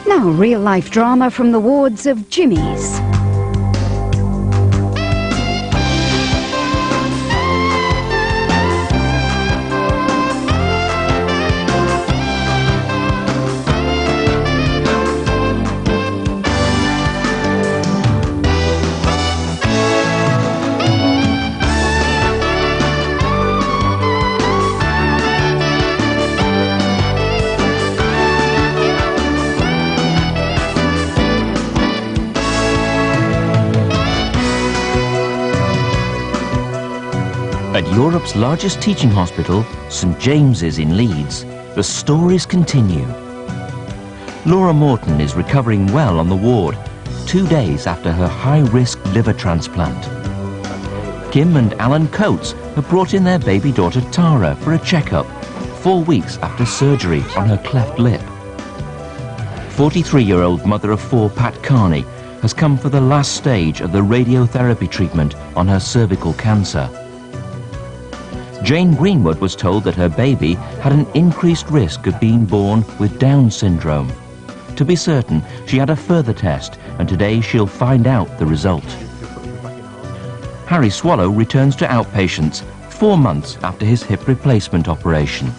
Now, real-life drama from the wards of Jimmy's. At Europe's largest teaching hospital, St James's in Leeds, the stories continue. Laura Morton is recovering well on the ward, 2 days after her high-risk liver transplant. Kim and Alan Coates have brought in their baby daughter Tara for a checkup, 4 weeks after surgery on her cleft lip. 43-year-old mother of 4 Pat Carney has come for the last stage of the radiotherapy treatment on her cervical cancer. Jane Greenwood was told that her baby had an increased risk of being born with Down syndrome. To be certain, she had a further test, and today she'll find out the result. Harry Swallow returns to Outpatients 4 months after his hip replacement operation.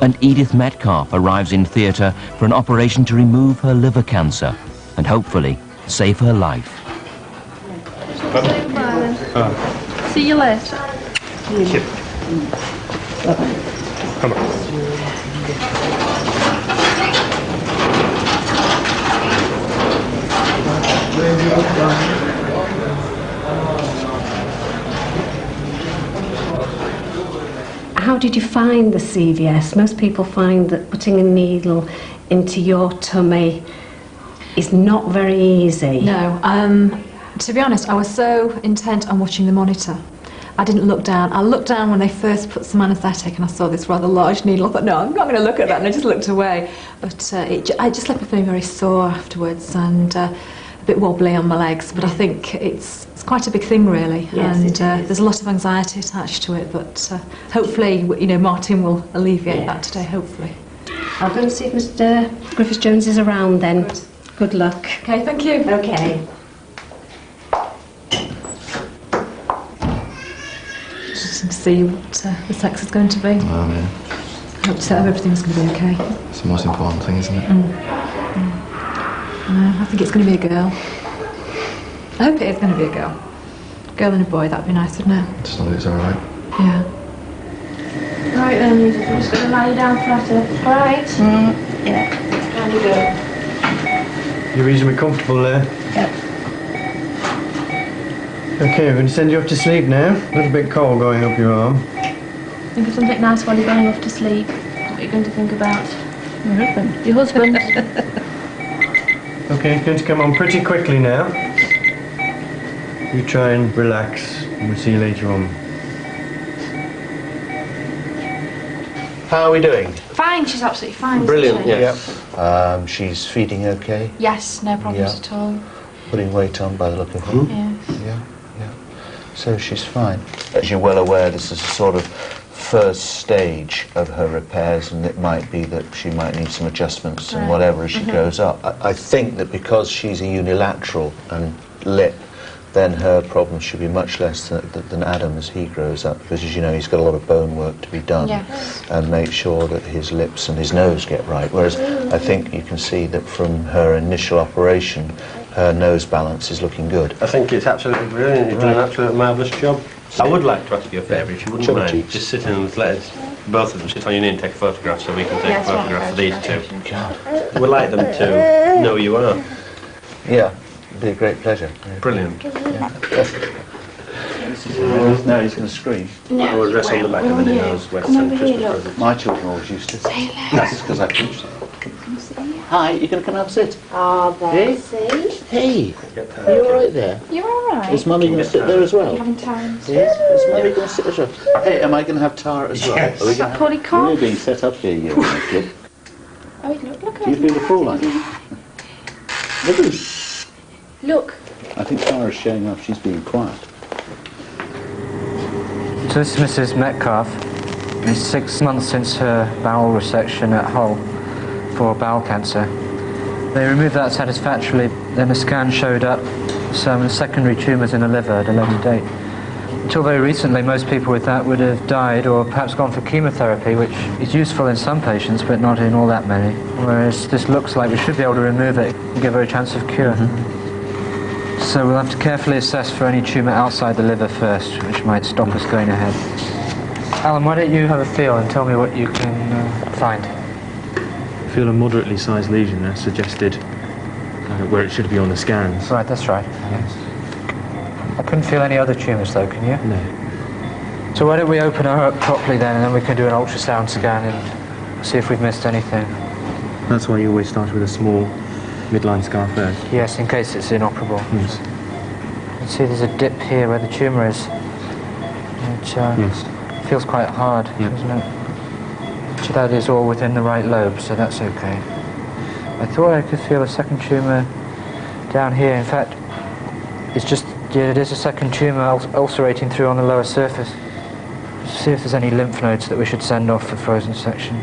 And Edith Metcalf arrives in theatre for an operation to remove her liver cancer and hopefully save her life. See you later. Chip. Come on. How did you find the CVS? Most people find that putting a needle into your tummy is not very easy. No, to be honest, I was so intent on watching the monitor. I didn't look down. I looked down when they first put some anaesthetic and I saw this rather large needle. I thought, no, I'm not going to look at that, and I just looked away. But I just left me feeling very sore afterwards and a bit wobbly on my legs. But I think it's quite a big thing, really. Yes, and there's a lot of anxiety attached to it. But hopefully, you know, Martin will alleviate that today, hopefully. I'll go and see if Mr. Griffiths-Jones is around then. Good luck. Okay, thank you. Okay. To see what the sex is going to be. Oh, yeah. I hope everything's going to be okay. It's the most important thing, isn't it? No, I think it's going to be a girl. I hope it is going to be a girl. Girl and a boy, that'd be nice, wouldn't it? Just know it's alright. Yeah. Right then, I'm just going to lie you down flatter. Alright? Yeah. Down you go. You're reasonably comfortable there? Yep. Okay, we're going to send you off to sleep now. A little bit cold going up your arm. Think of something nice while you're going off to sleep. What are you going to think about? Your husband. Your husband. Okay, it's going to come on pretty quickly now. You try and relax, and we'll see you later on. How are we doing? Fine, she's absolutely fine. Brilliant, isn't she? yeah. She's feeding okay, Yes, no problems at all. putting weight on by the look of it. Yes. Yeah, yeah. So she's fine. As you're well aware, this is a sort of first stage of her repairs, and it might be that she might need some adjustments and whatever as she goes up. I think that because she's a unilateral and lip, then her problems should be much less than Adam as he grows up, because as you know, he's got a lot of bone work to be done. Yes. And make sure that his lips and his nose get right. Whereas I think you can see that from her initial operation, her nose balance is looking good. I think it's absolutely brilliant. You've done an absolute marvellous job. I would like to ask you a favour, if you wouldn't mind. Cheeks. Just sit and let us, both of them, sit on your knee and take a photograph so we can take a photograph of these two. We'd like them to know who you are. Yeah, it'd be a great pleasure. Brilliant. Now he's going to scream. I will dress on the back of the nose. My children always used to. That's because I teach them. Hi, you going to come and have a sit? Oh, there, see? Hey, are you all right there? You're all right. Is Mummy going to sit there as well? Having times. Yes, is Mummy going to sit as well? Hey, am I going to have Tara as well? Yes. Are we going to Polly cough. You're being set up here, you club. Oh, look at Do you feel a fool like that? Look at him. Look. I think Tara's showing off. She's being quiet. So this is Mrs. Metcalf. It's 6 months since her bowel resection at Hull for bowel cancer. They removed that satisfactorily, then the scan showed up some secondary tumours in the liver at a later date. Until very recently, most people with that would have died or perhaps gone for chemotherapy, which is useful in some patients, but not in all that many. Whereas this looks like we should be able to remove it and give her a chance of cure. So we'll have to carefully assess for any tumour outside the liver first, which might stop us going ahead. Alan, why don't you have a feel and tell me what you can find? I feel a moderately sized lesion there, suggested where it should be on the scans. Right, that's right. Yes. I couldn't feel any other tumours though, can you? No. So why don't we open her up properly then, and then we can do an ultrasound scan and see if we've missed anything. That's why you always start with a small midline scar first. Yes, in case it's inoperable. Yes. You can see there's a dip here where the tumour is, which yes. feels quite hard, doesn't it? Which that is all within the right lobe, so that's okay. I thought I could feel a second tumour down here. In fact, it's just, yeah, it is a second tumour ulcerating through on the lower surface. Let's see if there's any lymph nodes that we should send off for frozen section.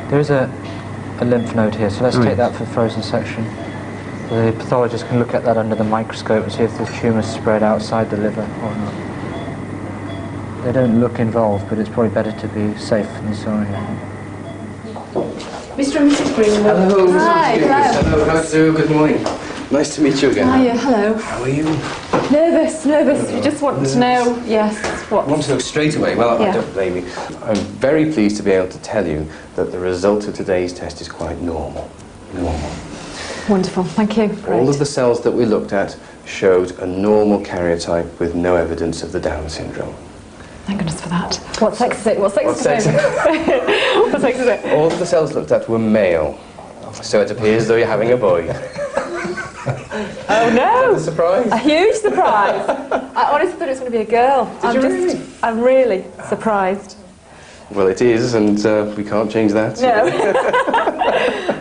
There is a lymph node here, so let's take that for frozen section. The pathologist can look at that under the microscope and see if the tumour's spread outside the liver or not. They don't look involved, but it's probably better to be safe than sorry. Mr. and Mrs. Greenwood. Hello. Hi, hello. Hello, good morning. Nice to meet you again. Hiya, hello. How are you? Nervous. You just want to know, yes, what? I want to know straight away. Well, I don't blame you. I'm very pleased to be able to tell you that the result of today's test is quite normal. Wonderful, thank you. All of the cells that we looked at showed a normal karyotype with no evidence of the Down syndrome. Thank goodness for that. What sex is it? What sex is it? What sex is it? All of the cells looked at were male, so it appears as though you're having a boy. Oh no! A surprise? A huge surprise! I honestly thought it was going to be a girl. I'm really surprised. Well, it is, and we can't change that. No.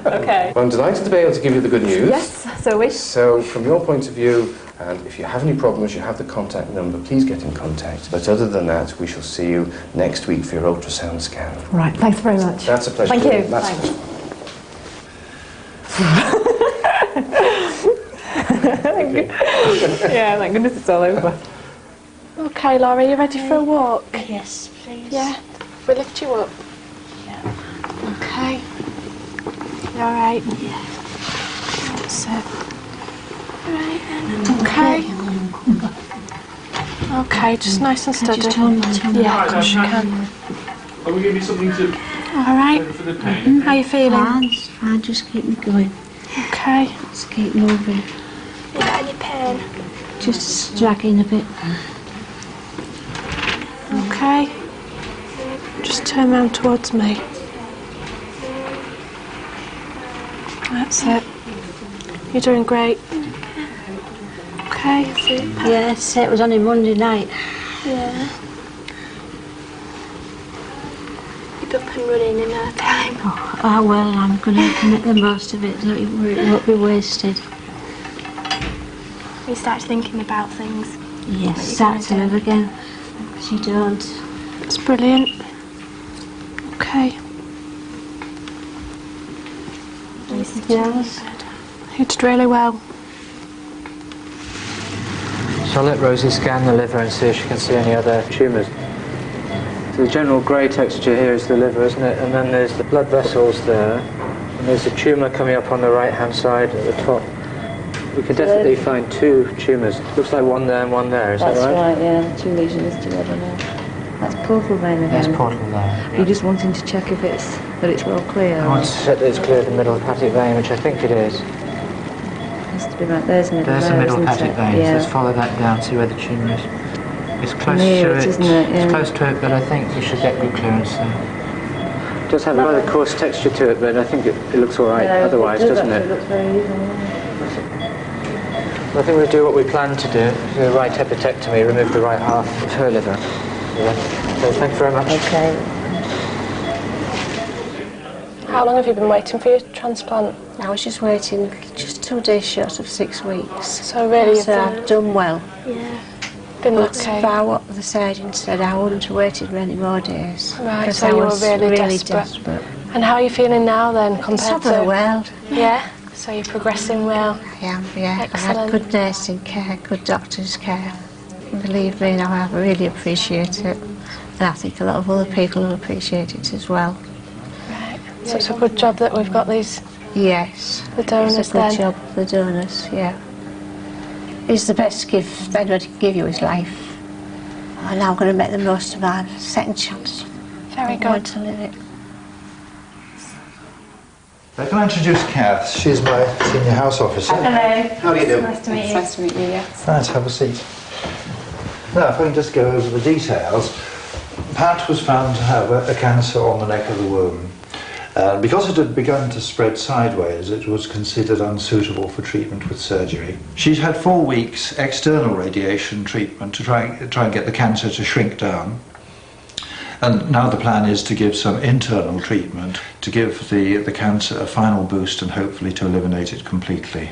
Okay. Well, I'm delighted to be able to give you the good news. Yes, so we. So, from your point of view, and if you have any problems, you have the contact number, please get in contact. But other than that, we shall see you next week for your ultrasound scan. Right, thanks very much. That's a pleasure. Thank you. Thanks. Yeah, thank goodness it's all over. Okay, Laura, you ready for a walk? Yes, please. Yeah? We'll lift you up. Yeah. Okay. You alright? Yeah. That's it. Right then. Okay. Okay, just nice and steady. Just hold my tongue. Yeah, of course you can. Are we going to do something to Alright. for the pain? How you feeling? Fine, just keep me going. Okay. Just keep moving. You got any pain? Just dragging a bit. Okay. Just turn round towards me. That's it. You're doing great. Okay. Yes, it was only Monday night. Yeah. You'll be up and running in no time. Oh well, I'm going to make the most of it, don't you worry, it won't be wasted. You start thinking about things. Yes, start to live again. Because you don't. It's brilliant. Okay. Yes. You did really well. So I'll let Rosie scan the liver and see if she can see any other tumours. So the general grey texture here is the liver, isn't it? And then there's the blood vessels there. And there's a tumour coming up on the right-hand side at the top. We can definitely find two tumours. Looks like one there and one there, is that right? That's right, yeah. 2 lesions together now. That's portal vein again. That's portal there. You're just wanting to check if it's well clear. I want to check that it's clear of the middle hepatic vein, which I think it is. Has to be right. There's a middle There's there, the middle isn't hepatic it? vein, Yeah. so let's follow that down, see where the tumour is. It's close Near to it, it, isn't it? Yeah. It's close to it, but I think we should get good clearance there. It does have a rather coarse texture to it, but I think it looks all right otherwise, doesn't it? It looks very even. I think we'll do what we planned to do. Do a right hepatectomy, remove the right half of her liver. Yeah. So thank you very much. Okay. How long have you been waiting for your transplant? I was just waiting, just 2 days short of 6 weeks. So really, So I've done well. Yeah. Been But okay. by what the surgeon said, I wouldn't have waited many more days. Right, Because so I you were was really really desperate. And how are you feeling now then, compared to... well. Yeah? So you're progressing well? I am, yeah. Excellent. I had good nursing care, good doctor's care. Believe me, I really appreciate it. And I think a lot of other people will appreciate it as well. Right. So it's a good job that we've got these... Yes. The donors, it's a good job, the donors, yeah. It's the best gift anybody can give you is life. And I'm going to make the most of our second chance. Very good. I want to live it. Can I introduce Kath? She's my senior house officer. Hello. How do you do? Nice to meet you. Nice to meet you, yes. Right, have a seat. Now, if I can just go over the details. Pat was found to have a cancer on the neck of the womb. Because it had begun to spread sideways, it was considered unsuitable for treatment with surgery. She's had 4 weeks external radiation treatment to try and get the cancer to shrink down. And now the plan is to give some internal treatment to give the cancer a final boost and hopefully to eliminate it completely.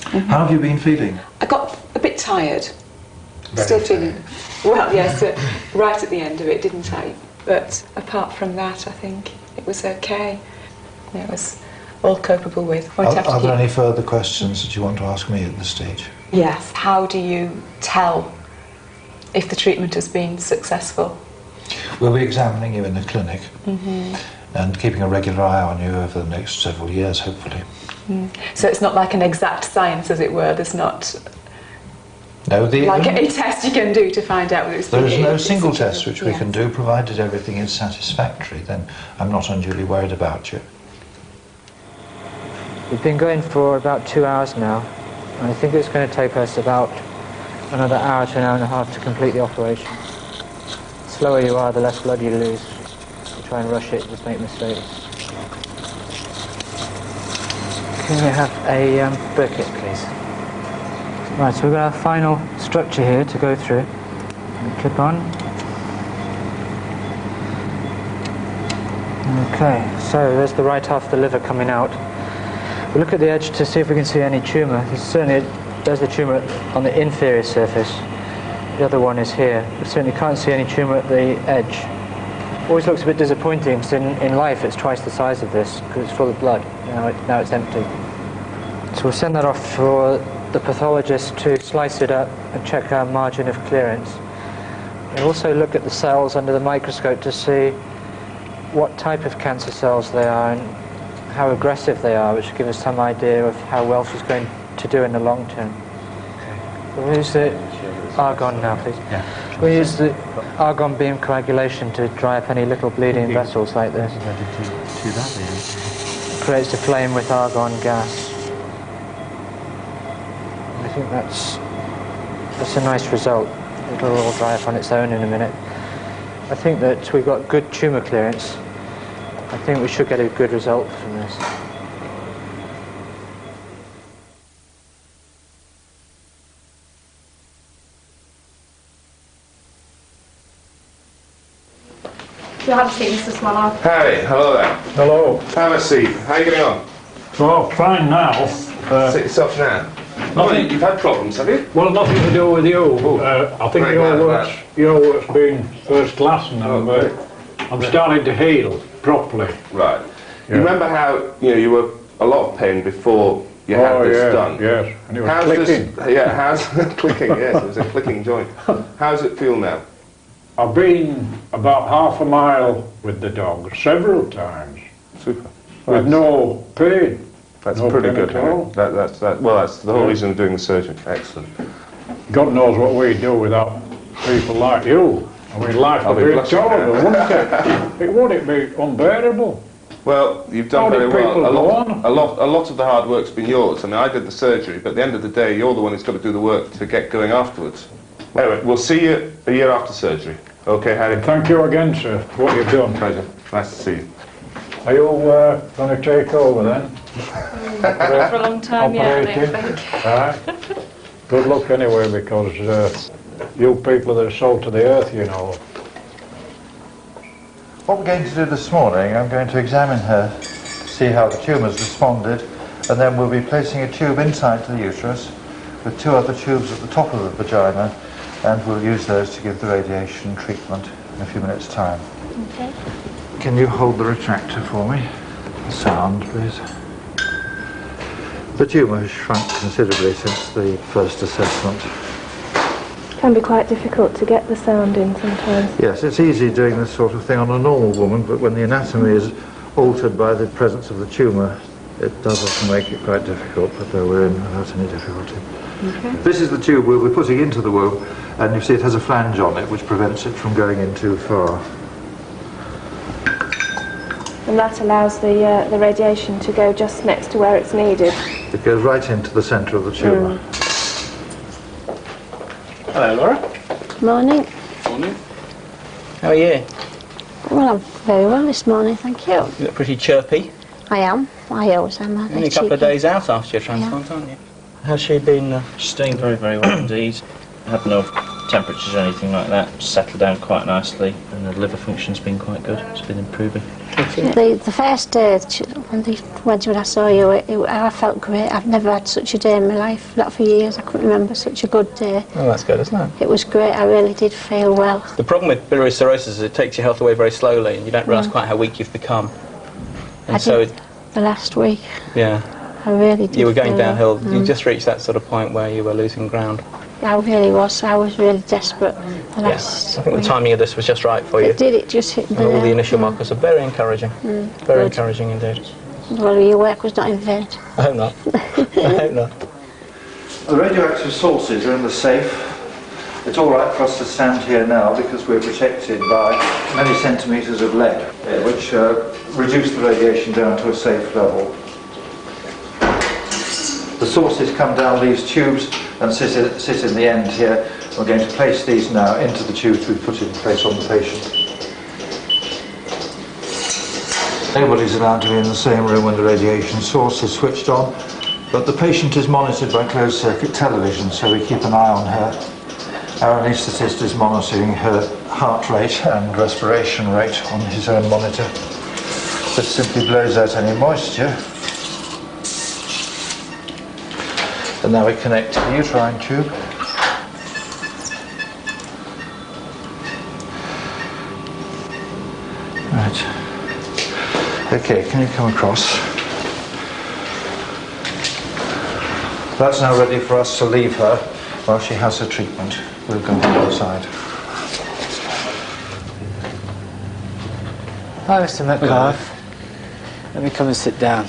How have you been feeling? I got a bit tired. Very Still feeling... Well, yes, right at the end of it, didn't I? But apart from that, I think it was okay. It was all copable with. Are there any further questions that you want to ask me at this stage? Yes. How do you tell if the treatment has been successful? We'll be examining you in the clinic and keeping a regular eye on you over the next several years, hopefully. So it's not like an exact science, as it were. There's not like a test you can do to find out whether it's... There is no single test which we can do, provided everything is satisfactory. Then I'm not unduly worried about you. We've been going for about 2 hours now, and I think it's going to take us about another hour to an hour and a half to complete the operation. The slower you are, the less blood you lose. If you try and rush it, you just make mistakes. Can we have a bucket, please? Right, so we've got our final structure here to go through. Clip on. Okay, so there's the right half of the liver coming out. We'll look at the edge to see if we can see any tumour. There's the tumour on the inferior surface. The other one is here. We certainly can't see any tumour at the edge. Always looks a bit disappointing because in life it's twice the size of this because it's full of blood. Now it's empty. So we'll send that off for the pathologist to slice it up and check our margin of clearance. We'll also look at the cells under the microscope to see what type of cancer cells they are and how aggressive they are, which will give us some idea of how well she's going to do in the long term. Okay. We'll use the argon now, please. Yeah. We'll use the argon beam coagulation to dry up any little bleeding vessels like this. It creates a flame with argon gas. I think that's a nice result. It'll all dry up on its own in a minute. I think that we've got good tumour clearance. I think we should get a good result from this. You'll have a seat, Mr. Swallow. Harry, hello there. Hello. Have a seat. How are you getting on? Well, fine now. Sit yourself now. Nothing. You've had problems, have you? Well, nothing to do with you. I think your work's been first class, and I'm starting to heal properly. Right. Yeah. You remember how you were a lot of pain before you had this done? Yes, and it was clicking. How's clicking? Yes, it was a clicking joint. How does it feel now? I've been about half a mile with the dog several times. Super. With no pain. That's pretty good, Harry. That's the whole reason of doing the surgery. Excellent. God knows what we'd do without people like you. I mean, life would be tolerable, wouldn't it? It wouldn't be unbearable. Well, you've done very well. A lot of the hard work's been yours. I mean, I did the surgery, but at the end of the day, you're the one who's got to do the work to get going afterwards. Anyway, we'll see you a year after surgery. Okay, Harry? Thank you again, sir, for what you've done. Pleasure. Nice to see you. Are you going to take over then? For a long time, yeah, I think. Right. Good luck anyway, because you people are the salt of the earth, you know. What we're going to do this morning, I'm going to examine her, see how the tumour's responded, and then we'll be placing a tube inside the uterus with 2 other tubes at the top of the vagina, and we'll use those to give the radiation treatment in a few minutes' time. Okay. can you hold the retractor for me? The sound, please. The tumour has shrunk considerably since the first assessment. It can be quite difficult to get the sound in sometimes. Yes, it's easy doing this sort of thing on a normal woman, but when the anatomy is altered by the presence of the tumour, it does often make it quite difficult, but we're in without any difficulty. Okay. This is the tube we'll be putting into the womb, and you see it has a flange on it which prevents it from going in too far. And that allows the radiation to go just next to where it's needed. It goes right into the centre of the tumour. Hello, Laura. Morning. Morning. How are you? Well, I'm very well this morning, thank you. You look pretty chirpy. I am. I always am. Only a couple of days out after your transplant, aren't you? How's she been? She's doing very, very well indeed. Had no temperatures or anything like that. Settled down quite nicely, and the liver function's been quite good. It's been improving. The first day when I saw you, I felt great. I've never had such a day in my life. Not for years. I couldn't remember such a good day. Oh, that's good, isn't it? It was great. I really did feel well. The problem with biliary cirrhosis is it takes your health away very slowly, and you don't realise quite how weak you've become. And so the last week. Yeah. I really did. You were going downhill. Well. You just reached that sort of point where you were losing ground. I really was. I was really desperate the last I think week. the timing of this was just right for you. It did. It just hit me. And all the initial markers are very encouraging. Very Very encouraging indeed. Well, your work was not in vain. I hope not. I hope not. The radioactive sources are in the safe. It's all right for us to stand here now because we're protected by many centimetres of lead, which reduce the radiation down to a safe level. The sources come down these tubes and sit in the end here. We're going to place these now into the tubes we've put in place on the patient. Nobody's allowed to be in the same room when the radiation source is switched on, but the patient is monitored by closed circuit television, so we keep an eye on her. Our anaesthetist is monitoring her heart rate and respiration rate on his own monitor. This simply blows out any moisture. And now we connect to the uterine tube. Right. Okay, can you come across? That's now ready for us to leave her while she has her treatment. We'll go on the other side. Hi, Mr. Metcalf. Let me come and sit down.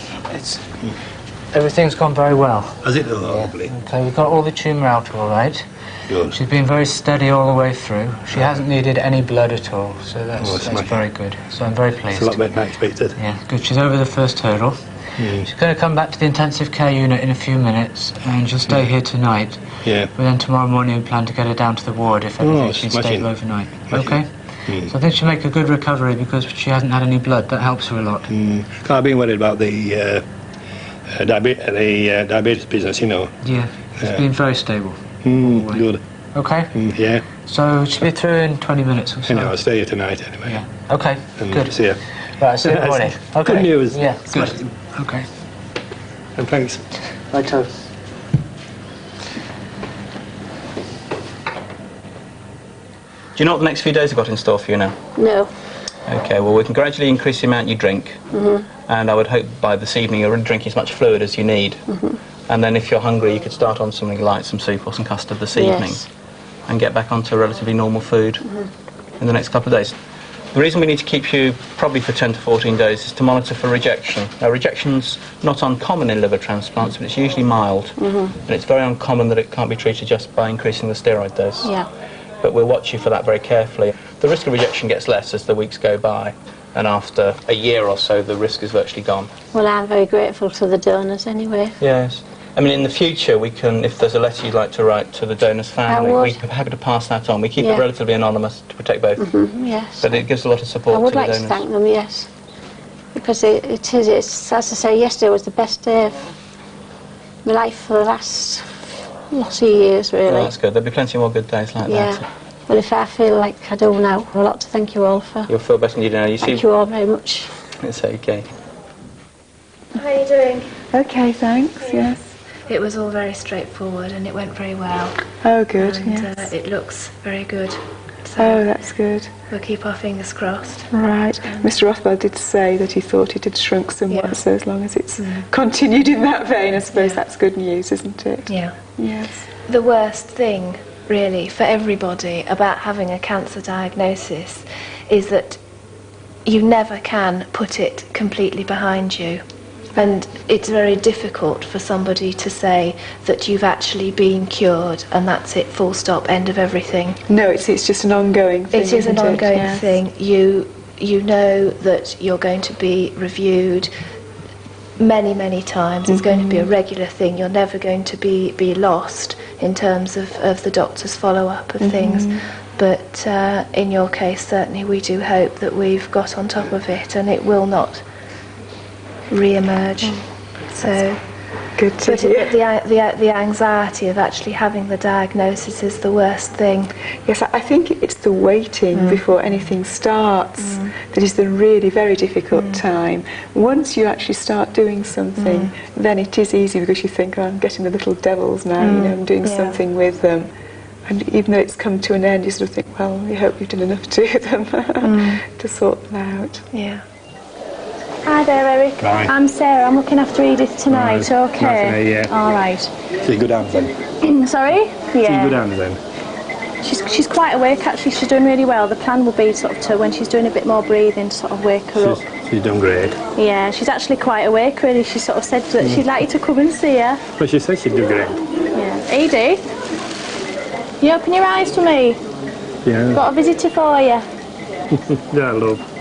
Everything's gone very well. Has it? Lovely. Okay, we've got all the tumour out all right. Good. She's been very steady all the way through. She hasn't needed any blood at all, so that's very good. So I'm very pleased. It's a lot better than I expected. Yeah, good. She's over the first hurdle. She's going to come back to the intensive care unit in a few minutes, and she'll stay here tonight. Yeah. But then tomorrow morning we plan to get her down to the ward if everything she's stable overnight. Okay? So I think she'll make a good recovery because she hasn't had any blood. That helps her a lot. I've been worried about the diabetes business, you know. Yeah, it's been very stable. Good. Okay? Yeah. So she'll be through in 20 minutes or so. I'll stay here tonight anyway. Yeah. Okay, And good. See you. Right, see you in the morning. Okay. Good news. Yeah, good. Okay. And thanks. Righto. Do you know what the next few days have got in store for you now? No. Okay, well we can gradually increase the amount you drink, and I would hope by this evening you're drinking as much fluid as you need. And then if you're hungry you could start on something like some soup or some custard this evening and get back onto relatively normal food in the next couple of days. The reason we need to keep you probably for 10 to 14 days is to monitor for rejection. Now rejection's not uncommon in liver transplants, but it's usually mild, and it's very uncommon that it can't be treated just by increasing the steroid dose. Yeah. But we'll watch you for that very carefully. The risk of rejection gets less as the weeks go by, and after a year or so the risk is virtually gone. Well, I'm very grateful to the donors anyway. Yes. I mean, in the future, we can, if there's a letter you'd like to write to the donor's family, we're happy to pass that on. We keep it relatively anonymous to protect both. Yes. But it gives a lot of support I would to the like donors. to thank them, yes. Because it's, as I say, yesterday was the best day of my life for the last lot of years, really. Well, that's good. There'll be plenty more good days like that. Well, if I feel like I do now, I'd like to thank you all for... You'll feel better than you do now. Thank you all very much. It's okay. How are you doing? Okay, thanks, yes. It was all very straightforward and it went very well. Oh, good, and, yes. It looks very good. Oh, that's good. We'll keep our fingers crossed. Right. Mr. Rothwell did say that he thought it had shrunk somewhat, so as long as it's continued in that vein, I suppose that's good news, isn't it? Yeah. Yes. The worst thing, really, for everybody about having a cancer diagnosis is that you never can put it completely behind you. And it's very difficult for somebody to say that you've actually been cured and that's it, full stop, end of everything. No, it's just an ongoing thing. It is an ongoing thing. You know that you're going to be reviewed many times. It's going to be a regular thing. You're never going to be lost in terms of the doctor's follow-up of things. But in your case, certainly we do hope that we've got on top of it and it will not re-emerge. So good to hear. The anxiety of actually having the diagnosis is the worst thing. Yes, I think it's the waiting before anything starts that is the really very difficult time. Once you actually start doing something, then it is easy because you think, oh, I'm getting the little devils now, you know, I'm doing something with them. And even though it's come to an end, you sort of think, well, you hope you've done enough to them to sort them out. Yeah. Hi there, Eric. Hi. I'm Sarah. I'm looking after Edith tonight. Right. Okay. Yeah. All right. So you go down then? Sorry? So you Yeah. go down then? She's quite awake actually. She's doing really well. The plan will be sort of to, when she's doing a bit more breathing, to sort of wake her up. She's done great. Yeah, she's actually quite awake really. She sort of said that she'd like you to come and see her. Well, she said she'd do great. Yeah. Edith, you open your eyes for me. Yeah. Got a visitor for you. Yeah, love.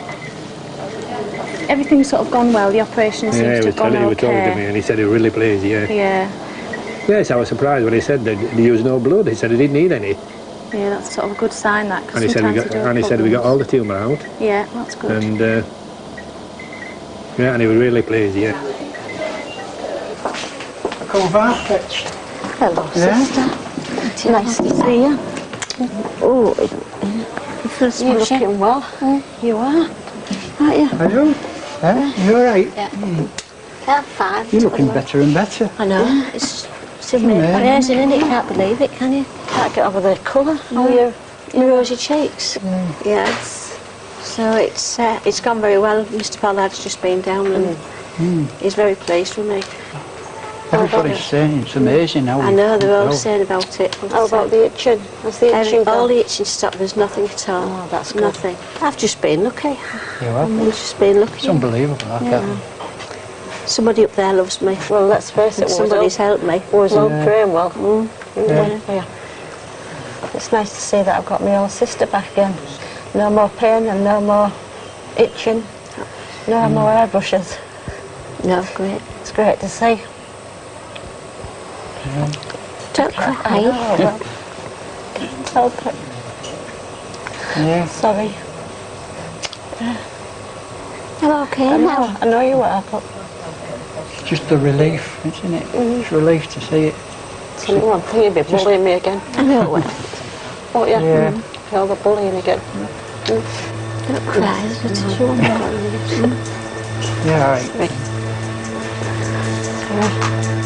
Everything's sort of gone well. The operation seems to have gone he was talking to okay. me and he said he was really pleased, yeah. Yeah. Yes, I was surprised when he said that he used no blood. He said he didn't need any. Yeah, that's sort of a good sign, that. And he said we got all the tumour out. Yeah, that's good. And yeah, and he was really pleased, yeah. Come back. Hello, sister. Nice to see you. Oh, you're looking well. You are, aren't you? Are you? You all right? Yeah. Yeah, I'm fine. You're looking better and better. I know. It's amazing, isn't it? You can't believe it, can you? Can't get over the colour on your rosy cheeks. Yes. So it's gone very well. Mr. Pollard's just been down and he's very pleased with me. Everybody's saying it's amazing how. I know, they're all saying about it. How about the itching? Has the itching gone? All the itching stopped, there's nothing at all. Oh, that's good. Nothing. I've just been lucky. You have? I've just been lucky. It's unbelievable, that. Yeah. Somebody up there loves me. Well, let's face it, somebody's helped me. Was praying well. Yeah. It's nice to see that I've got my old sister back again. No more pain and no more itching. No more hairbrushes. No, great. It's great to see. Don't cry. I know, well, can't help it. Yeah. Sorry. Hello, okay now. I know you are, but It's just a relief, isn't it? It's a relief to see it. it's only one thing, you'd be bullying me again. I know. Won't you? Yeah. Feel the bullying again. Don't cry. Yeah, all right. Sorry.